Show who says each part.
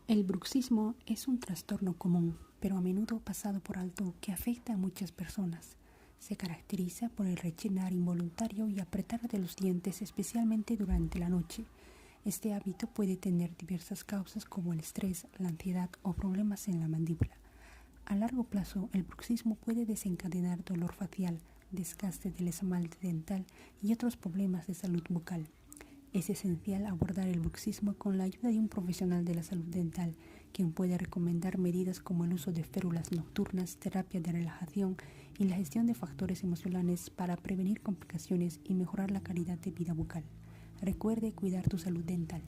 Speaker 1: El bruxismo es un trastorno común, pero a menudo pasado por alto, que afecta a muchas personas. Se caracteriza por el rechinar involuntario y apretar de los dientes, especialmente durante la noche. Este hábito puede tener diversas causas como el estrés, la ansiedad o problemas en la mandíbula. A largo plazo, el bruxismo puede desencadenar dolor facial, desgaste del esmalte dental y otros problemas de salud bucal. Es esencial abordar el bruxismo con la ayuda de un profesional de la salud dental, quien puede recomendar medidas como el uso de férulas nocturnas, terapia de relajación y la gestión de factores emocionales para prevenir complicaciones y mejorar la calidad de vida bucal. Recuerde cuidar tu salud dental.